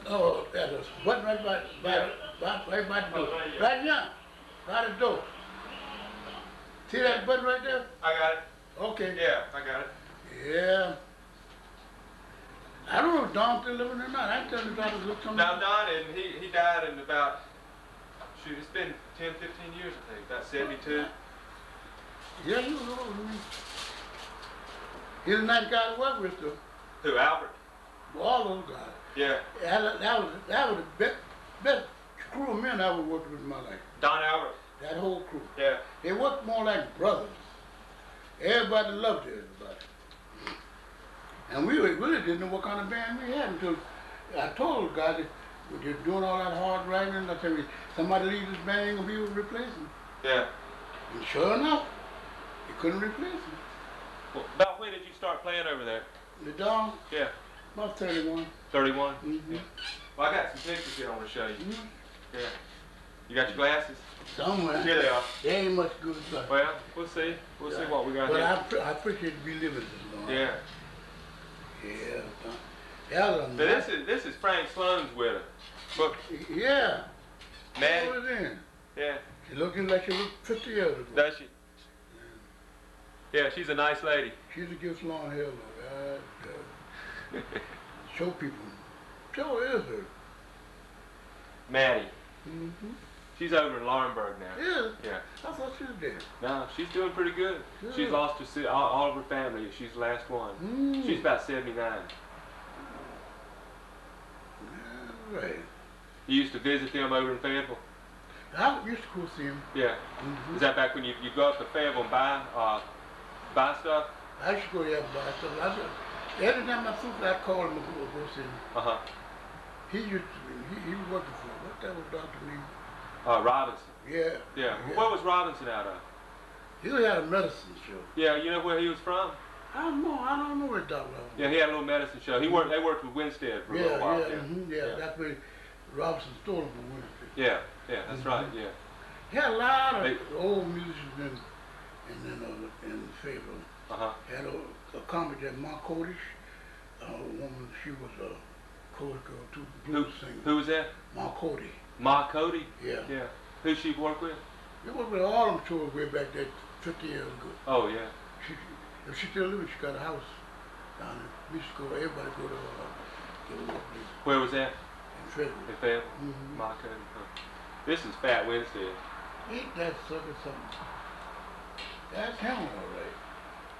Oh, that is button right by the door. Right here, by the door. See that button right there? I got it. Okay. Yeah, I got it. Yeah. I don't know if Don's still living or not. I tell him to look something. Now Don, and he died in about, shoot, it's been 10, 15 years I think, about 72. Yeah, you know. He's a nice guy to work with though. Who, Albert? All those guys. Yeah. That was the best crew of men I ever worked with in my life. Don Albert. That whole crew. Yeah. They worked more like brothers. Everybody loved everybody. And we really didn't know what kind of band we had until I told the guys that we were doing all that hard writing. I said, somebody leave this band, ain't gonna be able to replace him. Yeah. And sure enough, they couldn't replace him. Well, about when did you start playing over there? The Don? Yeah. About 31. 31? Mm-hmm. Yeah. Well, I got some pictures here I want to show you. Mm-hmm. Yeah. You got your glasses? Somewhere. Here they are. They ain't much good stuff. Well, we'll see. We'll see what we got but here. But I appreciate you living this long. Yeah. Yeah. But this is Frank Sloan's widow. Look. Yeah. Maddie. What is in? Yeah. She looking like she looked 50 years ago. Does she? Yeah, she's a nice lady. She's a gift long hair, though. Show people. Show is her. Maddie. Mm-hmm. She's over in Laurinburg now. Yeah. Yeah. I thought she was dead. No, she's doing pretty good. Good. She's lost her all of her family. She's the last one. Mm. She's about 79. Yeah, right. You used to visit them over in Fayetteville? I used to go see him. Yeah. Mm-hmm. Is that back when you go up to Fayetteville and buy stuff? I used to go there and buy stuff. Every time I thought I'd call him and go see him. Uh-huh. He was working for, what that was Dr. Lee? Robinson. Yeah. Yeah. Where was Robinson out of? He had a medicine show. Yeah, you know where he was from? I don't know where Dr. was. Yeah, he had a little medicine show. They worked with Winstead for a little while. Yeah, that's where Robinson stole him from Winstead. Yeah, that's right, yeah. He had a lot of old musicians in Fayetteville. Uh-huh. Had a comic that Ma Codish, a woman, she was a chorus girl too, blues singer. Who was that? Ma Cody. Ma Cody? Yeah. Yeah. Who she worked with? She worked with all them tours way back there 50 years ago. Oh, yeah. If she still lives, she got a house down there. We used to go, everybody go to her. Where was that? In Fayetteville. In Fayetteville? Mm-hmm. Ma Cody. Huh. This is Fat Winstead. Ain't that sucker something? That's him, all right.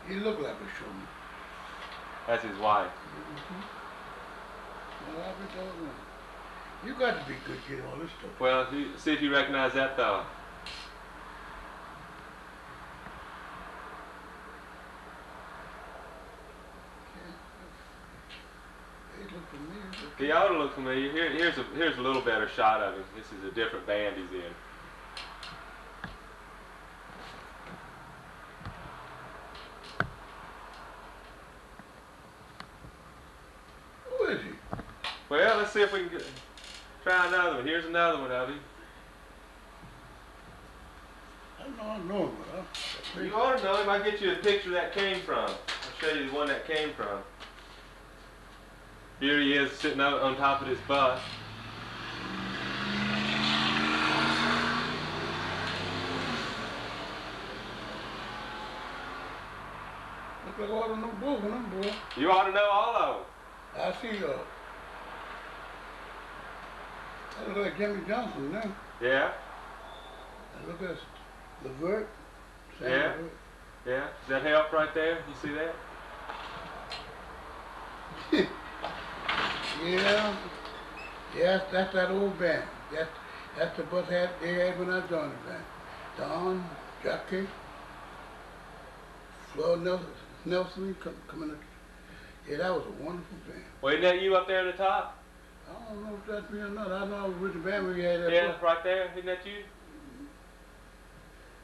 He looked like a showman. That's his wife. Well, I'll be talking. You got to be good getting all this stuff. Well, see if you recognize that fella. He look familiar. He ought to look familiar. Here's a little better shot of him. This is a different band he's in. Who is he? Well, let's see if we can try another one. Here's another one of him. I know him, huh? You ought to know him. I'll get you a picture that came from. I'll show you the one that came from. Here he is sitting on top of this bus. Look like all of them both of them, boy. You ought to know all of them. I see that look like Jimmy Johnson now. Yeah. And look at Levert. Yeah. Levert. Yeah. Does that help right there? You see that? Yeah. Yes, that's that old band. That's the bus they had when I joined the band. Don, Jackie, Floyd Nelson coming up. Yeah, that was a wonderful band. Well, isn't that you up there at the top? I don't know if that's me or not. I know I was with the band when we had that. Yeah, bus. right there. Isn't that you?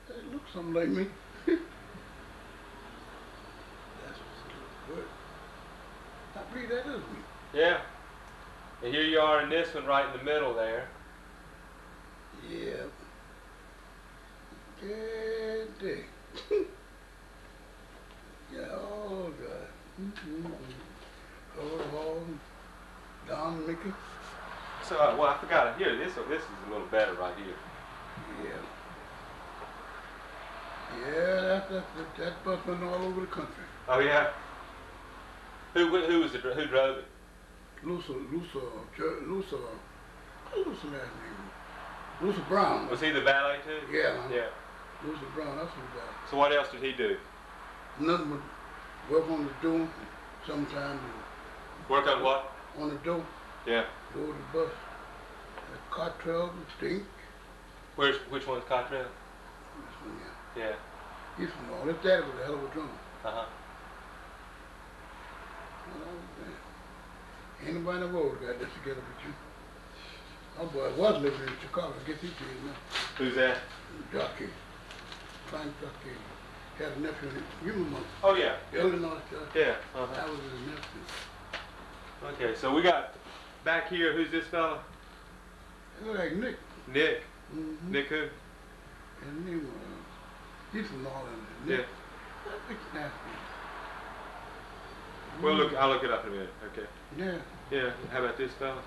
That looks something like me. That's good. I believe that is me. Yeah. And here you are in this one right in the middle there. Yeah. Good day. Yeah, oh God. Oh, Don Mickey. So, well, I forgot it. Here, this is a little better right here. Yeah. Yeah, that bus went all over the country. Oh yeah. Who who drove it? Lucer last name? Lucer Brown. Was he the valet too? Yeah. Yeah. Lucer Brown, that's who got it. So what else did he do? Nothing but work on the door, sometimes. Work on what? On the door. Yeah. Door of the bus. The Cottrell, stink. Which one's Cottrell? This one, yeah. Yeah. He's from all. His dad was a hell of a drummer. Uh-huh. Ain't nobody in the world got this together but you. My boy was living in Chicago. I guess he's here now. Who's that? Jockey. Frank Jockey. He had a nephew. You remember? Oh yeah. Illinois Jockey. Yeah. That was his nephew. Okay, so we got back here. Who's this fella? He looked like Nick. Nick. Mm-hmm. Nick who? His name was. He's from New Orleans. Nick. Yeah. That's nasty. Well, look, I'll look it up in a minute. Okay. Yeah. Yeah. How about this fella?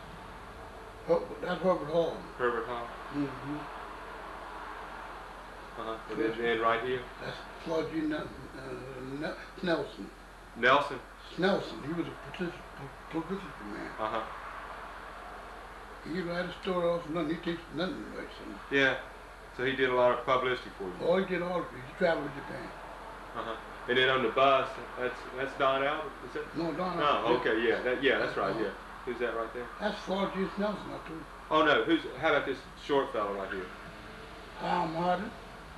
That's Herbert Hall. Herbert Hall. Mm-hmm. And then right here. That's Floyd G. Nelson. Nelson. Nelson. He was a publicity man. He write a story off nothing. He takes nothing right. Yeah. So he did a lot of publicity for you. Oh, he did all of it. He traveled to Japan. And then on the bus, that's Don Albert, is it? No, Don No, Albert. okay, yeah, that's right, yeah. Who's that right there? That's Floyd G. Nelson, I told you. Oh no, how about this short fellow right here? Harm Harding.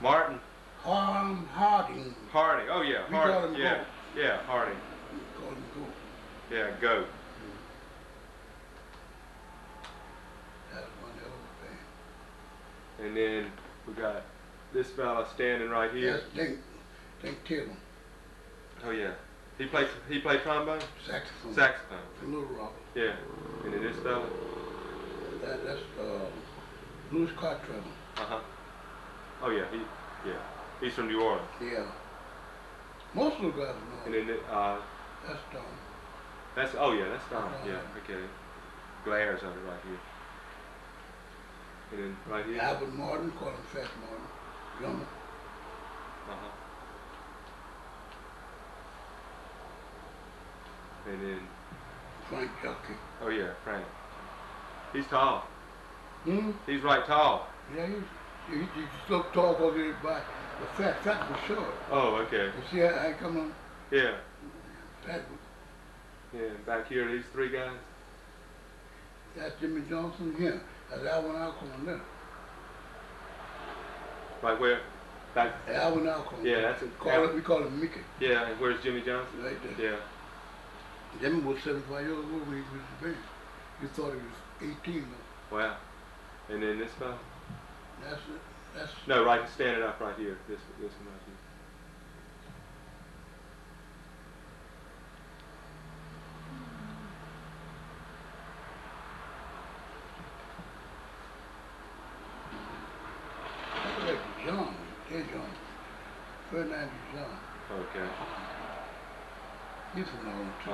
Martin? Harm Harding. Harding, oh yeah, We call Harding, him yeah, Goat. yeah, Harding. We call him Goat. Yeah, Goat. That's one hell of a band. And then we got this fella standing right here. That's Dink Taylor. Oh yeah. He played trombone? Saxophone. Saxophone. A Little Rock. Yeah. And then this fella? That's Louis Cottrell. Oh yeah, he's from New Orleans. Yeah. Most of the guys know. And then that's Don. that's Don. Yeah, okay. Glares on it right here. And then right here. Albert Martin, call him Fat Martin. Drummer. And then Frank Jockey. oh yeah, Frank. He's tall. Hmm? He's right tall. Yeah, he just looked tall because he was by the fat was short. Oh, okay. You see how I come on? Yeah. Fat. Yeah, back here, these three guys. That's Jimmy Johnson here. That's Alvin Alcorn there. Right where? Back. Alvin Alcorn. Yeah, that's We call him Mickey. Yeah, and where's Jimmy Johnson? Right there. Yeah. Jimmy was 75 years old when he was the band. You thought he was 18 though. Wow. And then this fellow? That's No, right, standing up right here. This one right here. like John. Hey John. Ferdinand John. Okay. He's from New Orleans too.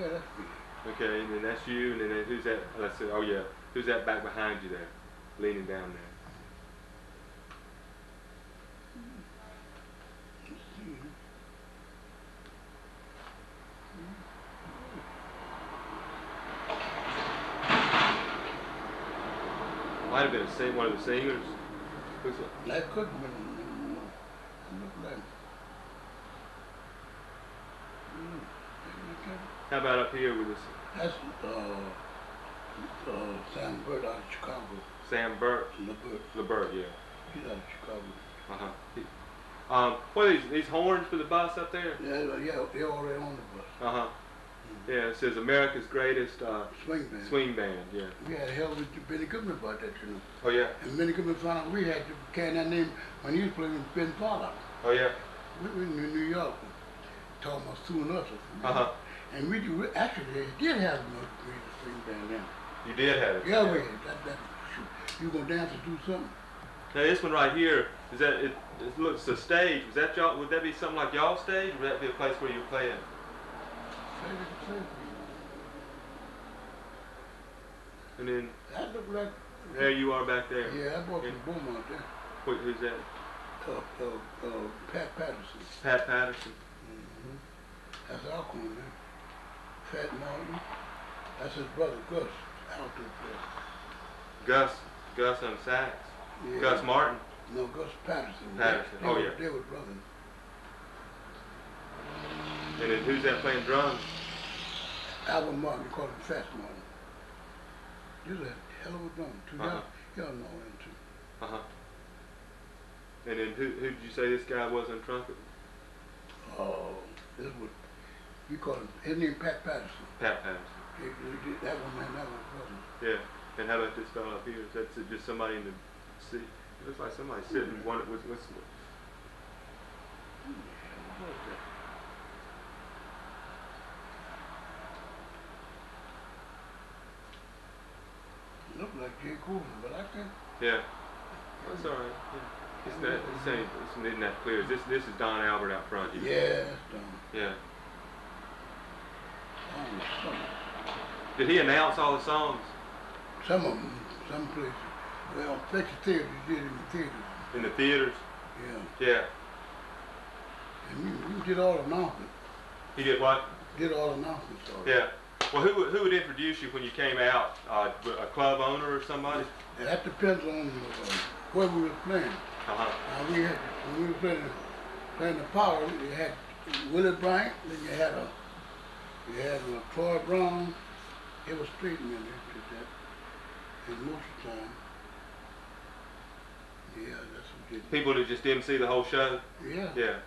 Yeah, that's me. Okay, and then that's you, and then who's that? Let's see. Oh yeah, who's that back behind you there, leaning down there? Might have been one of the singers. Who's it? That could have been. Look like. How about up here with this? That's Sam Burt out of Chicago. Sam Burt? LeBurt, yeah. He's out of Chicago. What are these horns for the bus up there? Yeah, they're already on the bus. Yeah, it says America's greatest swing band. Swing band, yeah. We had a hell with Benny Goodman about that, you know. Oh yeah. And Benny Goodman found out we had to carry that name when he was playing with Ben Fowler. Oh yeah. We were in New York, talking about suing us. And we actually did have a greatest swing band then. You did have it. Yeah, we had. You gonna dance or do something? Now this one right here, is that it looks a stage. Was that y'all? Would that be something like y'all's stage, or would that be a place where you were playing? And then That looked like. there you are back there. Yeah, I bought some Beaumont there. Who's that? Pat Patterson. Pat Patterson. Mm-hmm. That's Alcorn there. Fat Martin. That's his brother Gus. Alto player. Gus on sax. Yeah. Gus Martin. No, Gus Patterson. Patterson. They Oh were, yeah. They were brothers. And then who's that playing drums? Albert Martin, you call him Fat Martin. He was a hell of a drummer too. Y'all know him too. And then who did you say this guy was on trumpet? Oh, this was, we call him, his name Pat Patterson. Pat Patterson. That one man, that one brother. Yeah. And how about this fellow up here? Is that just somebody in the seat? It looks like somebody sitting. One that was what's what was that? Looked like Jay Coulson, but I can't. Yeah. That's all right. Yeah. It's not that clear. This is Don Albert out front here. Yeah, that's Don. Yeah. Some Did he announce all the songs? of them, some places. Well, Fletcher Theater, he did it in the theaters. In the theaters? Yeah. Yeah. And we did all the announcements. He did what? Did all the announcements. Yeah. Well, who would introduce you when you came out? A club owner or somebody? And that depends on where we were playing. When we were playing the Power, you had Willie Bryant, then you had Troy Brown. It was straight men that did that. And most of the time, yeah, that's what we did. People that just didn't see the whole show? Yeah. Yeah.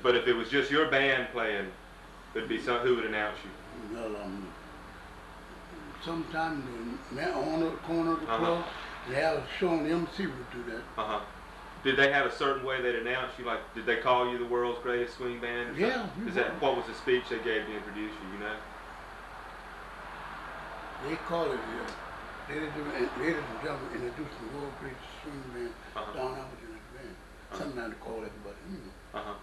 But if it was just your band playing, there'd be who would announce you? Well, sometimes the man on the corner of the club, they have a show on the MC would do that. Did they have a certain way they'd announce you? Like, did they call you the world's greatest swing band? Yeah. What was the speech they gave to introduce you? You know? They call it, ladies and gentlemen, introduce the world's greatest swing band, Don Albert and his band. Sometimes they call everybody, you know.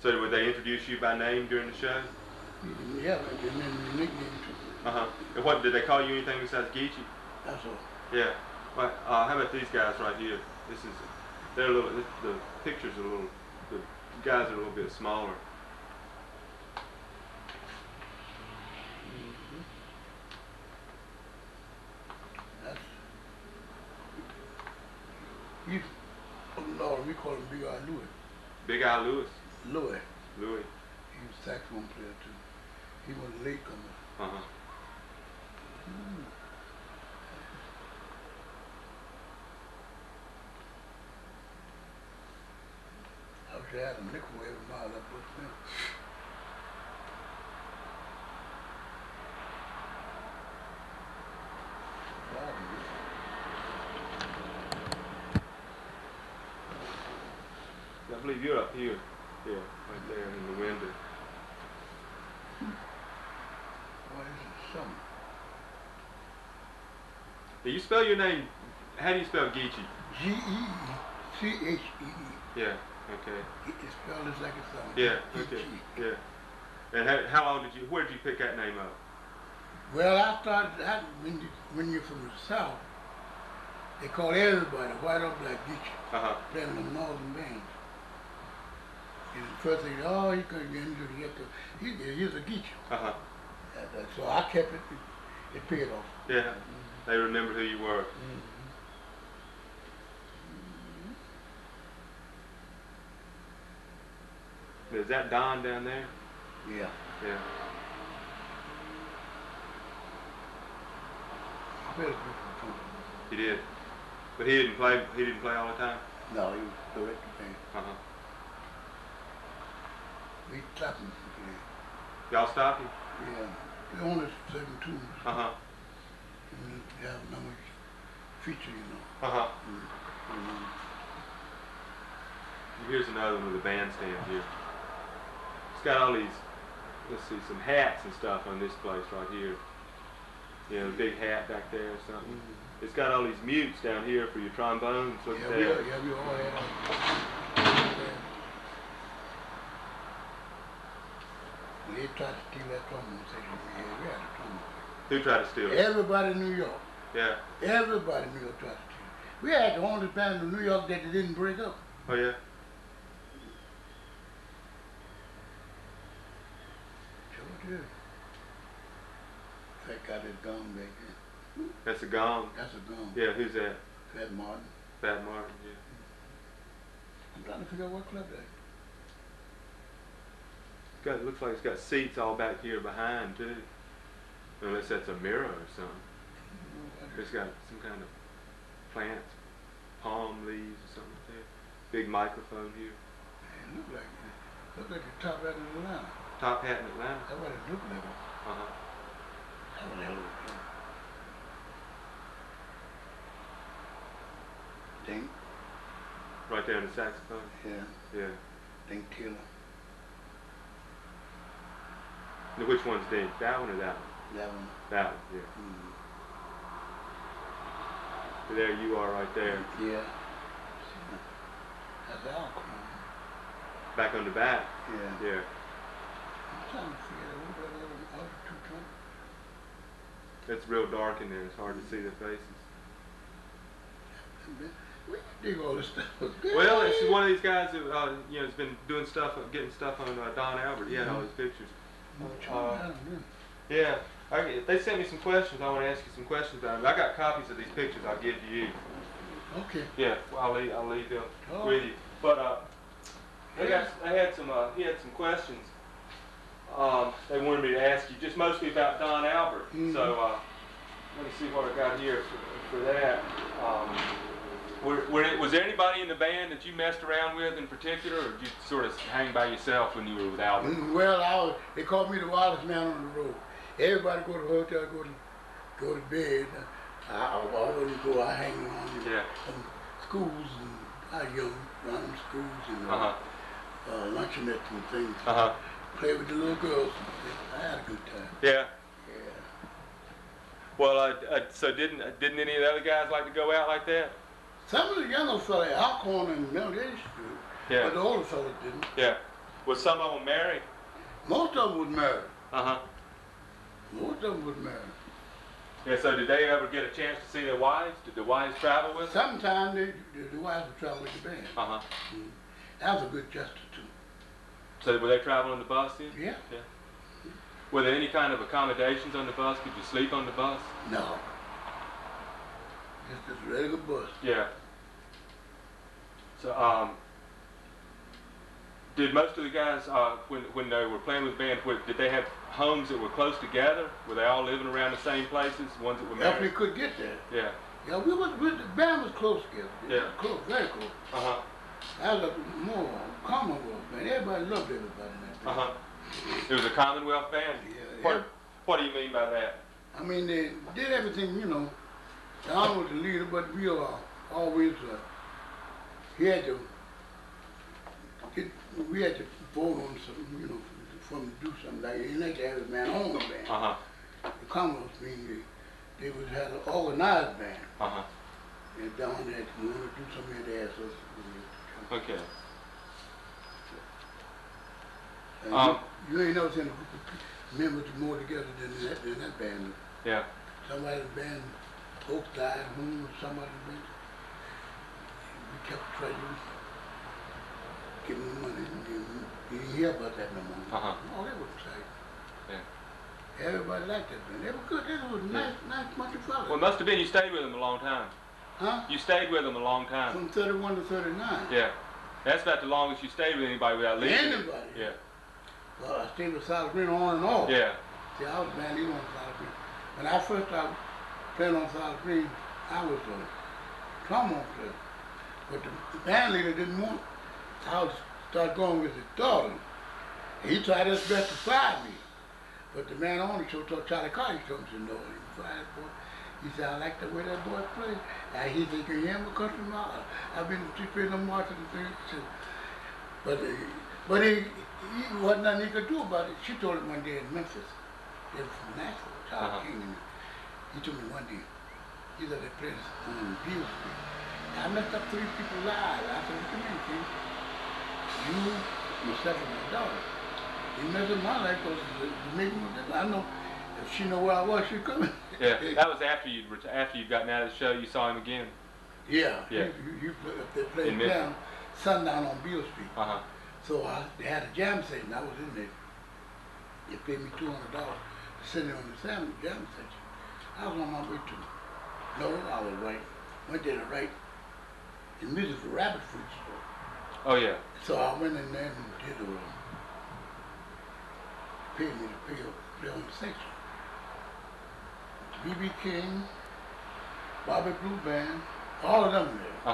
So would they introduce you by name during the show? Yeah, and then the nickname too. And what, did they call you anything besides Geechee? That's all. Yeah. Well, how about these guys right here? They're a little, the pictures are a little, the guys are a little bit smaller. That's, we call him Big Eye Louis. Big Eye Louis? Louis. He was a saxophone player too. He was a latecomer. I wish I had a nickel every mile up with me. I believe you're up here. Yeah, right there in the window. Boy, this is something. Do you spell your name? How do you spell Geechee? G-E-E-C-H-E-E. Yeah, okay. It's spelled just like it sounds. Yeah, okay, yeah. And how long where did you pick that name up? Well, I started, when you're from the South, they call everybody white or black Geechee, playing in the northern bands. And the first thing, oh, he couldn't get into the he's a Geechee. So I kept it, it paid off. Yeah, they remember who you were. Is that Don down there? Yeah. Yeah. I played a group of trumpet. He did. But he didn't play all the time? No, he was director band. We stopped him from playing. Y'all stopped him? Yeah. They only 7 tunes. And we have no feature, you know. Here's another one with a bandstand here. It's got all these, let's see, some hats and stuff on this place right here. You know, a big hat back there or something. It's got all these mutes down here for your trombones. We all had they tried to steal that trombone section. We had a trombone. Who tried to steal it? Everybody in New York. Yeah. Everybody in New York tried to steal it. We had the only band in New York that didn't break up. Oh yeah. Sure did. Fat got his gong back there. That's a gong. That's a gong. Yeah. Who's that? Fat Martin. Fat Martin. Yeah. I'm trying to figure out what club that is. Looks like it's got seats all back here behind too. Unless that's a mirror or something. It's got some kind of plants, palm leaves or something there. Big microphone here. Man, look like the top hat in Atlanta. Top hat in Atlanta? That's what it looked like. Uh-huh. That was a hell of a club. Dink. Right there in the saxophone? Yeah. Yeah. Dink Taylor. Now, which one's Dink? That one or that one? That one. That one, yeah. Mm. There you are right there. Yeah. That's Albright. Back on the back? Yeah. Yeah. I'm trying to figure out what that other two trumpets. It's real dark in there. It's hard to see their faces. We dig all this stuff. Well, it's one of these guys who, you know, has been doing stuff, getting stuff on Don Albert. He had all his pictures. Yeah. They sent me some questions. I want to ask you some questions about them. I got copies of these pictures. I'll give to you. Okay. Yeah. Well, I'll leave them with you. But he had some questions. They wanted me to ask you just mostly about Don Albert. Mm-hmm. So let me see what I got here for that. Was there anybody in the band that you messed around with in particular, or did you sort of hang by yourself when you were with Albert? Well, they called me the wildest man on the road. Everybody go to the hotel, go to bed. I wouldn't go. I hang around in schools, and I young around schools and luncheonettes and things. Play with the little girls. I had a good time. Yeah. Yeah. Well, so didn't any of the other guys like to go out like that? Some of the younger fellas, Alcorn and Mel, they used to. Yeah. But the older fellas didn't. Yeah. Was some of them married? Most of them was married. Uh-huh. Most of them was married. Yeah, so did they ever get a chance to see their wives? Did the wives travel with them? Sometimes the wives would travel with the band. Uh-huh. That was a good gesture, too. So were they traveling the bus then? Yeah. Yeah. Were there any kind of accommodations on the bus? Could you sleep on the bus? No. Just a regular bus. Yeah. So, did most of the guys, when they were playing with the band, did they have homes that were close together? Were they all living around the same places, ones that were married? If we could get there. Yeah. Yeah, the band was close together. Yeah. Close, very close. Uh-huh. That was a more Commonwealth band. Everybody loved everybody in that band. Uh-huh. It was a Commonwealth band? Yeah. What do you mean by that? I mean, they did everything, you know. Don was the leader, but we always, we had to vote on something, you know, for them to do something like that. He like to have a man on the band. Uh-huh. The Commonwealth mean they would have an organized band. Uh-huh. And Don had to do something had to ask us. Okay. You ain't never seen a group of members more together than that band. Yeah. Somebody in the band, folks died, somebody in the band. We kept treasuring, giving them money, and you didn't hear about that no more. Uh-huh. Oh, that was exciting. Yeah. Everybody liked that band. They were good. They were nice bunch of fellas. Well, it must have been you stayed with them a long time. Huh? You stayed with them a long time. From 31 to 39. Yeah. That's about the longest you stayed with anybody without leaving. Anybody? Yeah. Well, I stayed with Silas Green on and off. Yeah. See, I was band leader on Silas Green. When I first started playing on Silas Green, I was a trombone player. But the band leader didn't want I start going with his daughter. He tried his best to fire me. But the man on the show told Charlie Carter, he told me, no, he fired that boy. He said, I like the way that boy plays. And he said, can you hear him a country mile? I've been playing them marching and things. But he wasn't nothing he could do about it. She told him one day in Memphis. They were from Nashville, Charles King. And he told me one day, he said, they played on Beale Street. I messed up 3 people live. I said, what you mean, King? You, myself, and my daughter. He messed up my life because the making of this. I know If she know where I was, she coming. Yeah, that was after you'd gotten out of the show. You saw him again. Yeah. Yeah. They played down Sundown on Beale Street. So they had a jam session. I was in there. They paid me $200 to sit there on the jam session. I was on my way to. No, I was right. Went there to write the music for Rabbit Fruit Store. Oh yeah. So I went in there and did paid me to play on the section. B.B. King, Bobby Blue Band, all of them there. I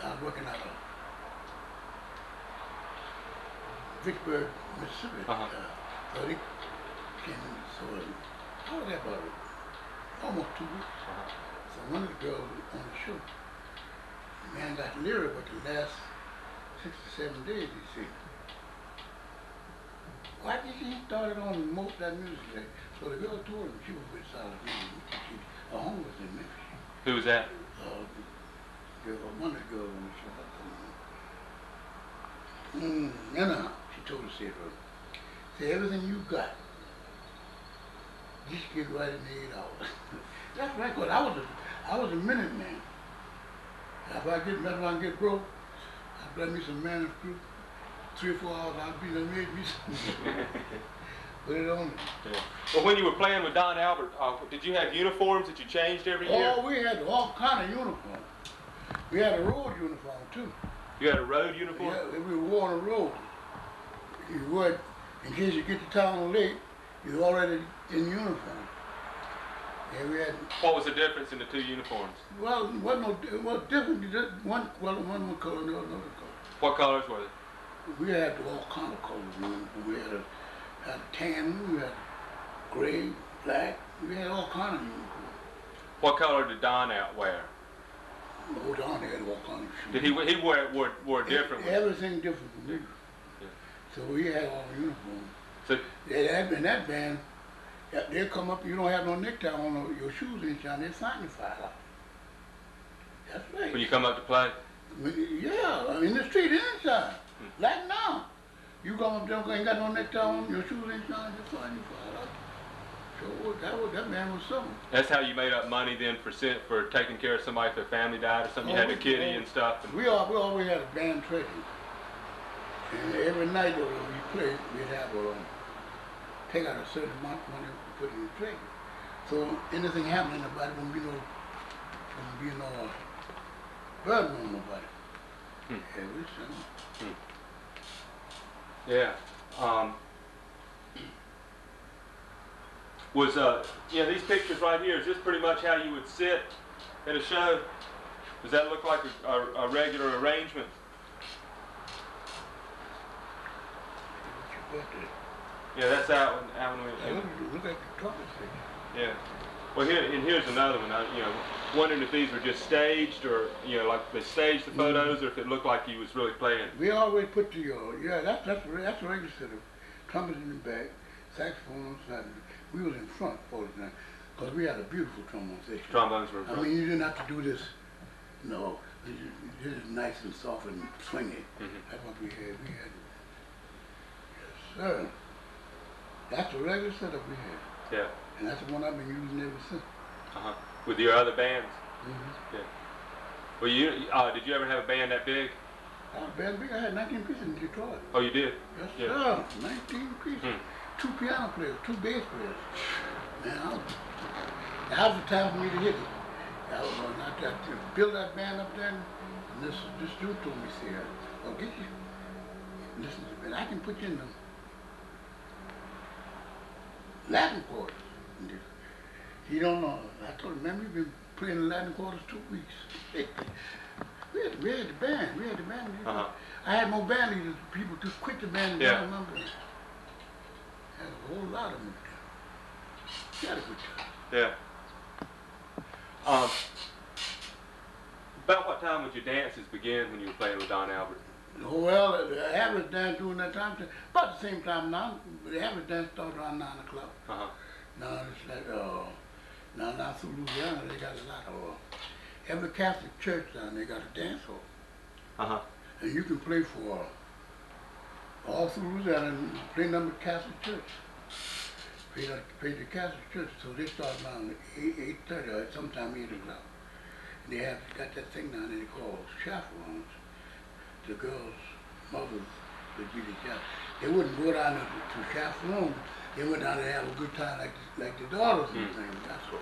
was working out of Vicksburg, Mississippi. So they came in, so I was there about almost 2 weeks. So one of the girls on the show, the man got lyric with the last 6 or 7 days, he said. Why did he start it on most of that music? So the girl told him she was with Silas Green. Her home was in Memphis. Who was that? One of the girls on the show. Anyhow, she told us, say everything you got, just get right in the 8 hours. That's right, because I was a minute man. If I get broke, I'd play me some manuscript. 3 or 4 hours, I'd be done made me something. Put it on. Yeah. Well, when you were playing with Don Albert, did you have uniforms that you changed every year? Oh, we had all kind of uniforms. We had a road uniform too. You had a road uniform? Yeah, we wore on the road. You would, in case you get to town late, you're already in uniform. Yeah, we had. What was the difference in the 2 uniforms? Well, it wasn't different. One color, another color. What colors were they? We had all kind of colors. We had a tan, we had gray, black. We had all kind of uniforms. What color did Don wear? Oh, Don had all kind of shoes. Did he wore different? Everything different from me. Yeah. So we had all the uniforms. So in that band, they'll come up. You don't have no necktie on your shoes inside. They'll sign you $5. That's right. When you come up to play? Yeah, in the street inside. Like now. You come up there, ain't got no necktie on, your shoes ain't shine, just sign you $5. So that man was something. That's how you made up money then for taking care of somebody if their family died or something. You had a kitty and stuff. And we always had a band treasure. And every night when we played, we'd have take out a certain amount of money to put in the treasure. So anything happening, nobody wouldn't be no burden on nobody. Yeah, we something. Yeah. These pictures right here, is this pretty much how you would sit at a show? Does that look like a regular arrangement? Yeah, that's that one. Look at the trumpet section. Yeah. Well, here's another one. Wondering if these were just staged, or like they staged the photos, or if it looked like he was really playing. We always put the that's a regular set of trumpet in the back, saxophone on the side. We was in front all the time because we had a beautiful trombone section. Trombones were in front. I mean, you didn't have to do this. No, you did it nice and soft and swingy. That's what we had. Yes, sir. That's the regular setup we had. Yeah. And that's the one I've been using ever since. With your other bands? Yeah. Well, did you ever have a band that big? I had a band big. I had 19 pieces in Detroit. Oh, you did? Yes, sir. 19 pieces. 2 piano players, 2 bass players. Man, that was the time for me to hit it. I build that band up there, and this dude told me, see, I'll get you. Listen to me. I can put you in the Latin quarters. He don't know. I told him, man, we've been playing the Latin quarters 2 weeks. we had the band. I had more band leaders. People just quit the band and I remember. Had a whole lot of them. Had a good time. Yeah. About what time would your dances begin when you were playing with Don Albert? Well, the average dance during that time, about the same time now. The average dance started around 9 o'clock. Now it's like, now through Louisiana, they got a lot of, every Catholic church down there got a dance hall. And you can play for all through Louisiana and play number Catholic church. paid the Catholic Church, so they start around 8:30 or sometime 8 o'clock. And they have got that thing down there they call chaperones. The girls' mothers would be the chaperones. They wouldn't go down to chaperone. They went down there to have a good time like the daughters and things. That's what.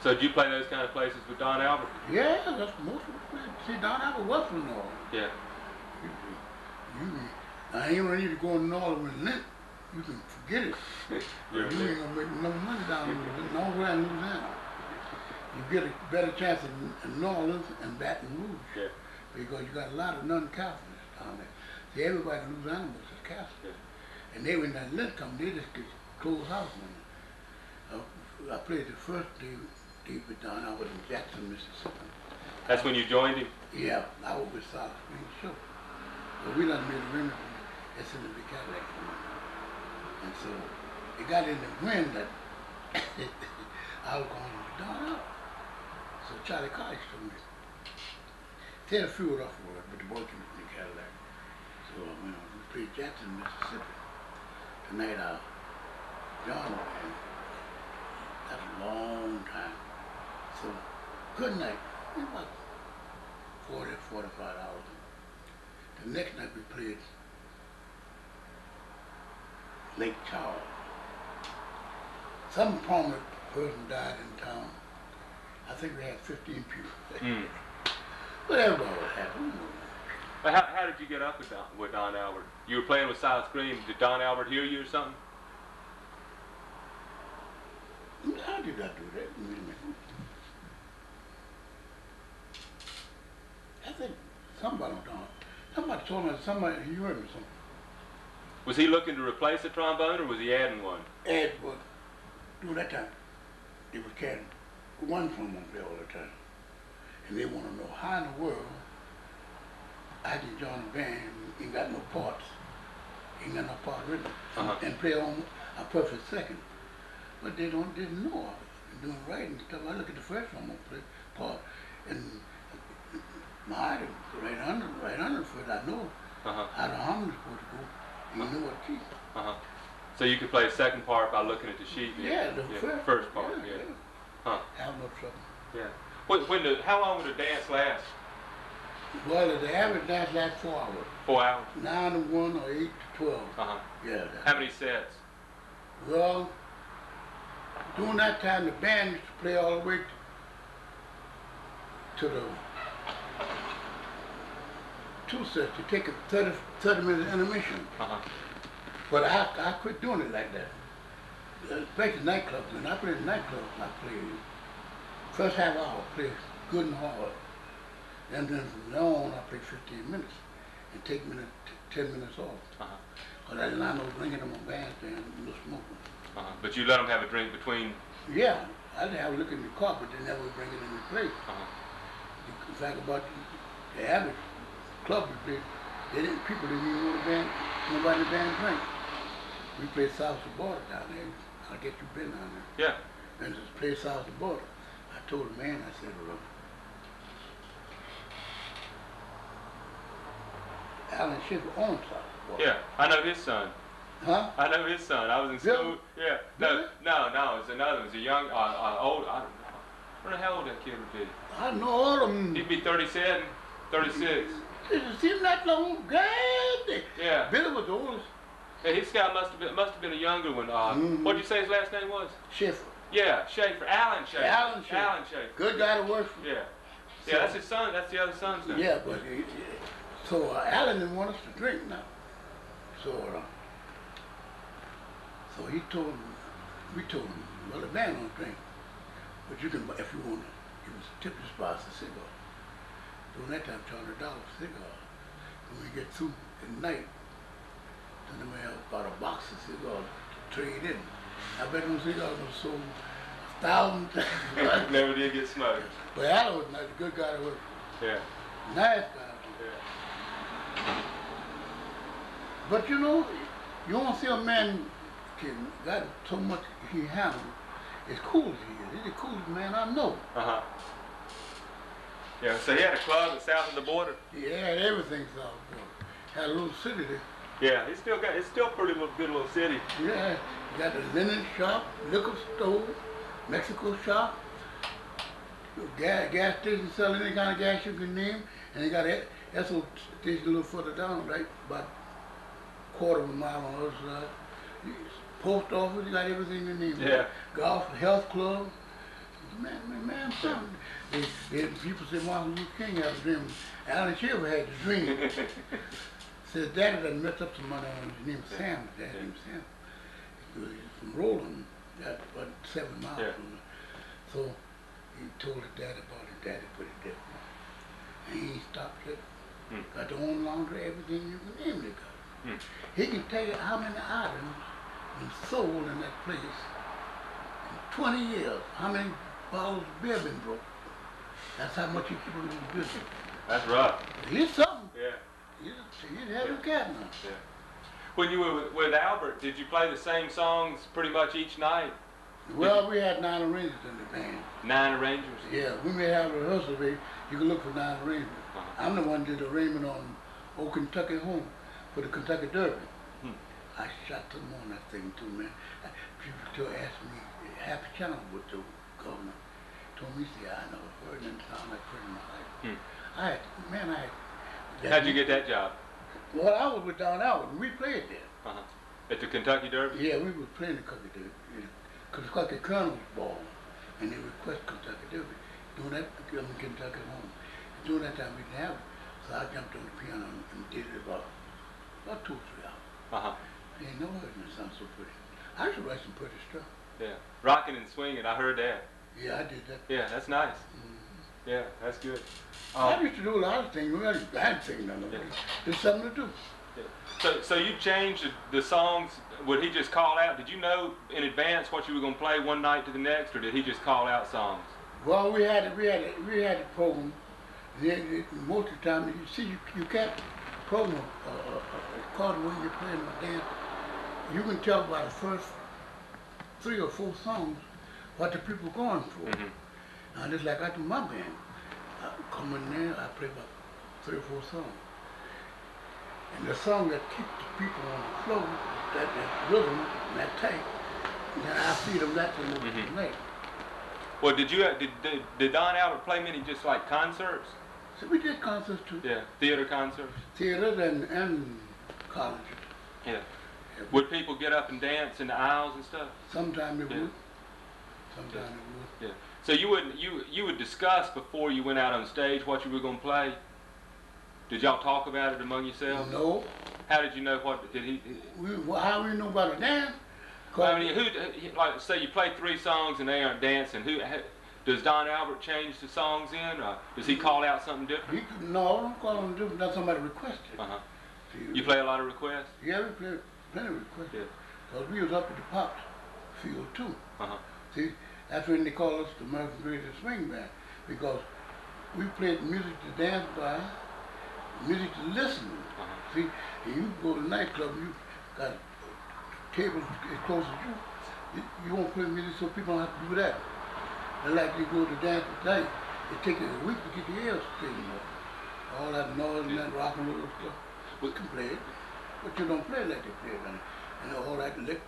So did you play those kind of places with Don Albert? Yeah, that's most of the places. See, Don Albert was from New Orleans. Yeah. I ain't ready to go to New Orleans with Lent. You can forget it. You ain't gonna make no money down there. Nowhere in Louisiana. You get a better chance in New Orleans and Baton Rouge. Yeah. Because you got a lot of non-Catholics down there. See, everybody in Louisiana was a Catholic. Yeah. And they, when that Lent come, they just get closed house. I played the first day with Don. I was in Jackson, Mississippi. That's when you joined him? Yeah, I was with Silas Green, sure. But we done made a ring of it's in the big Cadillac. And so it got in the wind that I was going to Don out. So Charlie College told me. Said a few rough words, but the boy came from the Cadillac. So we played Jackson, Mississippi. Tonight John and that's a long time. So good night. About 40, 45 hours. The next night we played Lake Charles. Some prominent person died in town. I think we had 15 people. But everybody was happy. But how did you get up with Don Albert? You were playing with Silas Green. Did Don Albert hear you or something? How did I do that? Wait a minute. I think somebody on Don. Somebody told me, you heard me something. Was he looking to replace a trombone or was he adding one? Add one. During that time, they was carrying one trombone player all the time. And they want to know how in the world I can join a band, ain't got no parts. Ain't got no part written. And play on a perfect second. But they didn't know I was doing writing stuff. I look at the first trombone play part and my item right under foot, I know how the harmony's supposed to go. And you know what key. So you could play a second part by looking at the sheet. Yeah, the first part. Yeah. Have no trouble. Yeah. How long would a dance last? Well, the average dance lasts 4 hours. 4 hours? 9 to 1 or 8 to 12. Yeah. How many sets? Well, during that time, the band used to play all the way to the 2 sets. You take a 30-minute intermission. But I quit doing it like that. Especially nightclubs. When I played in nightclubs, I played first half hour, I played good and hard. And then from now on, I played 15 minutes and take 10 minutes off. Because I didn't have no drinking in my bandstand, no smoking. But you let them have a drink between? Yeah, I didn't have a look in the car, but they never bring it in the place. In fact, about the average club we played, people didn't even know the band, nobody in the band drank. We played south of the border down there. I guess you've been down there. Yeah. And just played south of the border. I told the man, I said, well, Alan Schiffer owns south of the border. Yeah, I know his son. Huh? I know his son. I was in school. Yeah. No, it's another one. It's a young, old, I don't know how old that kid would be. I know all of them. He'd be 37, 36. It seemed that long. God. Yeah. Billy was the oldest. Yeah, his guy must have been a younger one. What did you say his last name was? Schiffer. Yeah, Schaefer. Alan Schaefer. Alan Schaefer. Alan Schaefer. Good guy to work for. Yeah. Yeah, that's his son. That's the other son's name. Yeah, but so Alan didn't want us to drink now. So he told him, we told him, well, the band don't drink, but you can, if you want to, give us a tip to buy us a cigar. During that time, $200 cigars. When we get through at night, then we have about a box of cigars to trade in. I bet those cigars were sold 1,000 times. Never did get smoked. But Alan was a good guy to work for. Yeah. Nice guy. Yeah. But you know, you don't see a man got so much he handled. As cool as he is. He's the coolest man I know. Yeah, so he had a club at south of the border? He had everything south of the border. Had a little city there. Yeah, it's still pretty good little city. Yeah, You got the linen shop, liquor store, Mexico shop, gas station selling any kind of gas you can name, and they got Esso station a little further down, right about quarter of a mile on the other side. Post office, you got everything you need. Yeah. Golf, health club. Man, something. People say Martin Luther King had a dream. Alan Shriver had the dream. Said Daddy done messed up some money on his name was Sam. Dad's name was Sam. He was from Roland, that about 7 miles from there. So he told his daddy about it. Daddy put it there. And he stopped it. Got their own laundry, everything you can name they got. He can tell you how many items been sold in that place in 20 years. How many bottles of beer been broke. That's how much he keep in the business. That's rough. He's something. Yeah. He'd have a cabinet. Yeah. When you were with Albert, did you play the same songs pretty much each night? Well, we had 9 arrangers in the band. 9 arrangers? Yeah, we may have a rehearsal, but you can look for 9 arrangements. I'm the one who did the arrangement on Old Kentucky Home for the Kentucky Derby. I shot them on that thing too, man. People still ask me, Happy Channel with the governor. Told me, see, I never heard nothing sound like pretty in my life. How'd you get that job? Well, I was with Don Albert, and we played there. At the Kentucky Derby? Yeah, we were playing the Kentucky Derby. Kentucky Colonel's Ball, and they request Kentucky Derby. Doing that, Kentucky Home. During that time, we didn't have it. So I jumped on the piano and did it about 2 or 3 hours. I ain't never heard it sound so pretty. I should write some pretty stuff. Yeah. Rocking and swinging, I heard that. Yeah, I did that. Yeah, that's nice. Yeah, that's good. I used to do a lot of things. We had a band thing none of it. There's something to do. Yeah. So you changed the songs. Would he just call out? Did you know in advance what you were going to play one night to the next, or did he just call out songs? Well, we had a program. Most of the time, you see, you can't program according to when you're playing a dance. You can tell by the first 3 or 4 songs what the people are going for. And just like I do my band, I come in there, I play about 3 or 4 songs. And the song that keeps the people on the floor, that rhythm, that tape, then I feed them that to the night. Well, did Don Albert play many just like concerts? So we did concerts too. Yeah, theater concerts. Theater and colleges. Yeah. Would people get up and dance in the aisles and stuff? Sometimes they would. Sometimes they would. Yeah. So you would discuss before you went out on stage what you were going to play? Did y'all talk about it among yourselves? No. How did you know what did he? How we know about a dance? I mean, like say you play 3 songs and they aren't dancing. Does Don Albert change the songs in, or does he call out something different? No, I don't call him different. That's somebody requested. You play a lot of requests? Yeah, we play plenty of requests. Yeah. Because we was up at the Pops field too. See, that's when they call us the American Greatest Swing Band, because we played music to dance by, music to listen to. See, you go to a nightclub, you got tables as close as you won't play music so people don't have to do that. And like you go to dance today, it takes a week to get the ears straightened up. All that noise and that rock and roll stuff. We can play it, but you don't play like they play it. And all that electric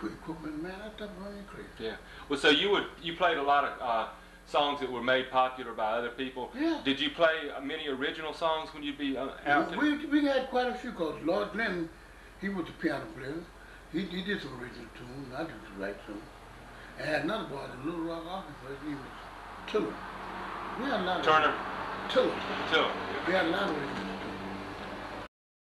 equipment, man, that stuff running crazy. Yeah. Well, so you played a lot of songs that were made popular by other people. Yeah. Did you play many original songs when you'd be out? We had quite a few, because Lord Glenn, he was the piano player. He did some original tunes. I did the right tunes. And had another boy, the Little Rock Orchestra, his name was Tiller. We had a lot of Turner. Tiller. Tiller. We had a lot of